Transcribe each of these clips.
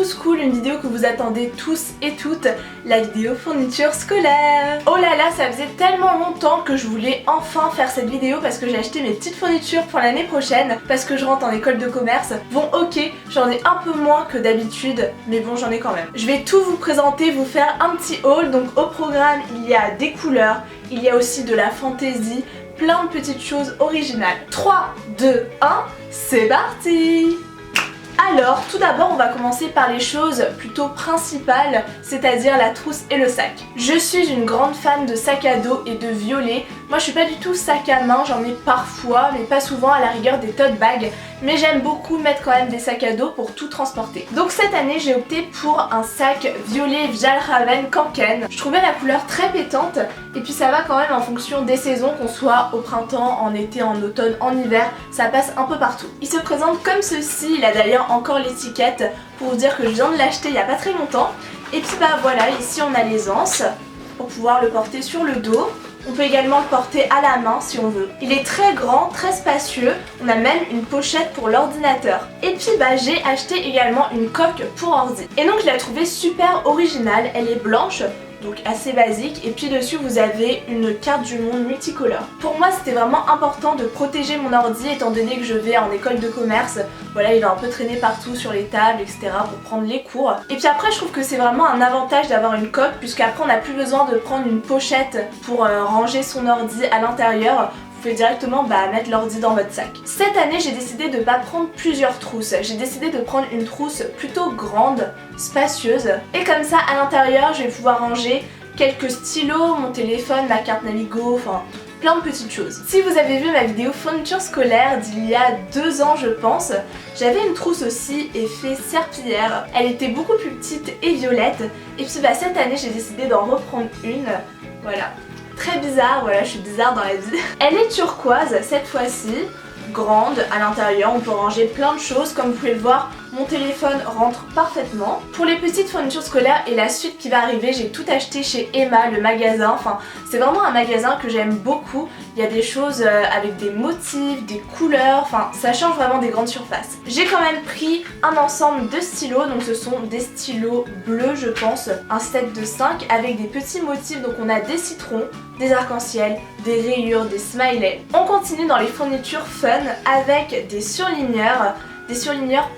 tous cool, une vidéo que vous attendez tous et toutes, la vidéo fourniture scolaire. Oh là là, ça faisait tellement longtemps que je voulais enfin faire cette vidéo parce que j'ai acheté mes petites fournitures pour l'année prochaine parce que je rentre en école de commerce. Bon ok, j'en ai un peu moins que d'habitude, mais bon j'en ai quand même. Je vais tout vous présenter, vous faire un petit haul. Donc au programme il y a des couleurs, il y a aussi de la fantaisie, plein de petites choses originales. 3, 2, 1, c'est parti! Alors, tout d'abord, on va commencer par les choses plutôt principales, c'est-à-dire la trousse et le sac. Je suis une grande fan de sacs à dos et de violets. Moi, je suis pas du tout sac à main, j'en ai parfois, mais pas souvent, à la rigueur des tote bags. Mais j'aime beaucoup mettre quand même des sacs à dos pour tout transporter. Donc cette année, j'ai opté pour un sac violet Fjällräven Kanken. Je trouvais la couleur très pétante et puis ça va quand même en fonction des saisons, qu'on soit au printemps, en été, en automne, en hiver, ça passe un peu partout. Il se présente comme ceci, il a d'ailleurs encore l'étiquette pour vous dire que je viens de l'acheter il y a pas très longtemps. Et puis bah voilà, ici on a les anses pour pouvoir le porter sur le dos. On peut également le porter à la main si on veut. Il est très grand, très spacieux. On a même une pochette pour l'ordinateur. Et puis bah j'ai acheté également une coque pour ordi. Et donc je l'ai trouvée super originale. Elle est blanche, donc assez basique, et puis dessus vous avez une carte du monde multicolore. Pour moi c'était vraiment important de protéger mon ordi étant donné que je vais en école de commerce. Voilà, il va un peu traîner partout sur les tables, etc. pour prendre les cours. Et puis après je trouve que c'est vraiment un avantage d'avoir une coque, puisqu'après on n'a plus besoin de prendre une pochette pour ranger son ordi à l'intérieur. Vous pouvez directement mettre l'ordi dans votre sac. Cette année j'ai décidé de ne pas prendre plusieurs trousses. J'ai décidé de prendre une trousse plutôt grande, spacieuse. Et comme ça à l'intérieur je vais pouvoir ranger quelques stylos, mon téléphone, ma carte Navigo, enfin plein de petites choses. Si vous avez vu ma vidéo fourniture scolaire d'il y a 2 ans je pense, j'avais une trousse aussi effet serpillière. Elle était beaucoup plus petite et violette. Et puis cette année j'ai décidé d'en reprendre une. Voilà. Très bizarre, voilà, je suis bizarre dans la vie. Elle est turquoise cette fois-ci, grande à l'intérieur, on peut ranger plein de choses. Comme vous pouvez le voir, mon téléphone rentre parfaitement. Pour les petites fournitures scolaires et la suite qui va arriver, j'ai tout acheté chez Emma, le magasin. Enfin, c'est vraiment un magasin que j'aime beaucoup. Il y a des choses avec des motifs, des couleurs, enfin ça change vraiment des grandes surfaces. J'ai quand même pris un ensemble de stylos, donc ce sont des stylos bleus je pense, un set de 5 avec des petits motifs, donc on a des citrons, des arcs-en-ciel, des rayures, des smileys. On continue dans les fournitures fun avec des surligneurs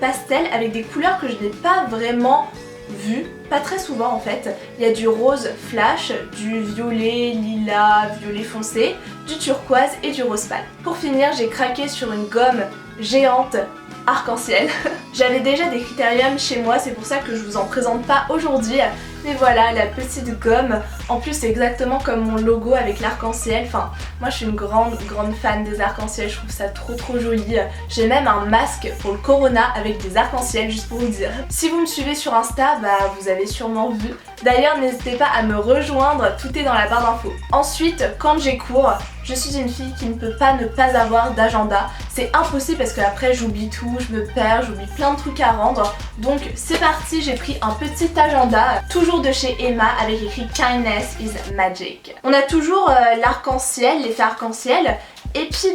pastels avec des couleurs que je n'ai pas vraiment vues, pas très souvent en fait. Il y a du rose flash, du violet lilas, violet foncé, du turquoise et du rose pâle. Pour finir, j'ai craqué sur une gomme géante arc-en-ciel. J'avais déjà des critériums chez moi, c'est pour ça que je vous en présente pas aujourd'hui. Mais voilà, la petite gomme. En plus c'est exactement comme mon logo avec l'arc-en-ciel. Enfin, moi je suis une grande fan des arcs-en-ciel, je trouve ça trop joli. J'ai même un masque pour le corona avec des arcs-en-ciel, juste pour vous dire. Si vous me suivez sur Insta, vous avez sûrement vu. D'ailleurs n'hésitez pas à me rejoindre, tout est dans la barre d'infos. Ensuite, quand j'ai cours, je suis une fille qui ne peut pas ne pas avoir d'agenda. C'est impossible parce que après j'oublie tout, je me perds, j'oublie plein de trucs à rendre. Donc c'est parti, j'ai pris un petit agenda, toujours de chez Emma, avec écrit Kindness is Magic. On a toujours l'arc-en-ciel, l'effet arc-en-ciel. Et puis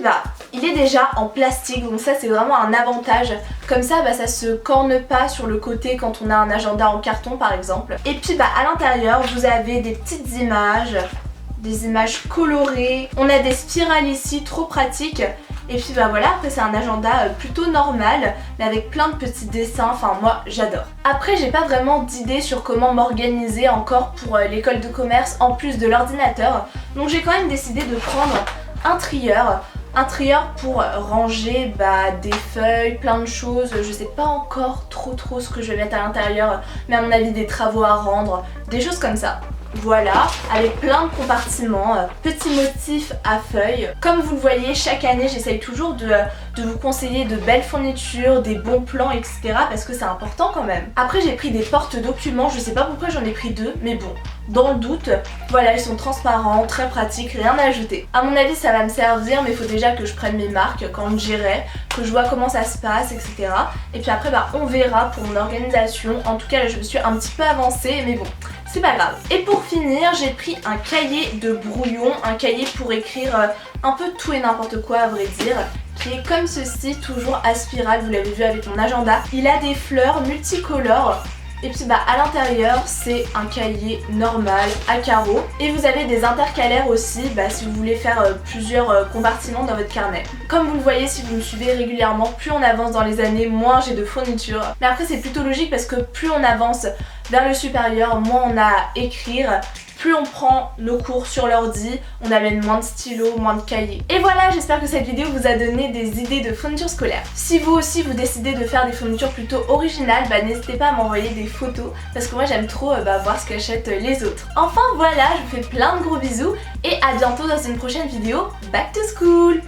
il est déjà en plastique, donc ça c'est vraiment un avantage. Comme ça ça se corne pas sur le côté quand on a un agenda en carton par exemple. Et puis à l'intérieur vous avez des petites images, des images colorées. On a des spirales ici, trop pratiques. Et puis voilà, après c'est un agenda plutôt normal, mais avec plein de petits dessins, enfin moi j'adore. Après j'ai pas vraiment d'idée sur comment m'organiser encore pour l'école de commerce en plus de l'ordinateur. Donc j'ai quand même décidé de prendre un trieur pour ranger des feuilles, plein de choses. Je sais pas encore trop ce que je vais mettre à l'intérieur, mais à mon avis des travaux à rendre, des choses comme ça. Voilà, avec plein de compartiments, petits motifs à feuilles. Comme vous le voyez, chaque année j'essaye toujours de vous conseiller de belles fournitures, des bons plans, etc. parce que c'est important quand même. Après j'ai pris des porte-documents, je sais pas pourquoi j'en ai pris 2, mais bon, dans le doute, voilà, ils sont transparents, très pratiques, rien à ajouter. À mon avis ça va me servir, mais il faut déjà que je prenne mes marques quand j'irai, que je vois comment ça se passe, etc. Et puis après on verra pour mon organisation. En tout cas là je me suis un petit peu avancée, mais bon, c'est pas grave. Et pour finir, j'ai pris un cahier de brouillon, un cahier pour écrire un peu tout et n'importe quoi à vrai dire, qui est comme ceci, toujours à spirale, vous l'avez vu avec mon agenda. Il a des fleurs multicolores, Et puis à l'intérieur c'est un cahier normal à carreaux. Et vous avez des intercalaires aussi si vous voulez faire plusieurs compartiments dans votre carnet. Comme vous le voyez si vous me suivez régulièrement, plus on avance dans les années, moins j'ai de fournitures. Mais après c'est plutôt logique parce que plus on avance vers le supérieur, moins on a à écrire. Plus on prend nos cours sur l'ordi, on amène moins de stylos, moins de cahiers. Et voilà, j'espère que cette vidéo vous a donné des idées de fournitures scolaires. Si vous aussi vous décidez de faire des fournitures plutôt originales, n'hésitez pas à m'envoyer des photos parce que moi j'aime trop voir ce qu'achètent les autres. Enfin voilà, je vous fais plein de gros bisous et à bientôt dans une prochaine vidéo Back to School.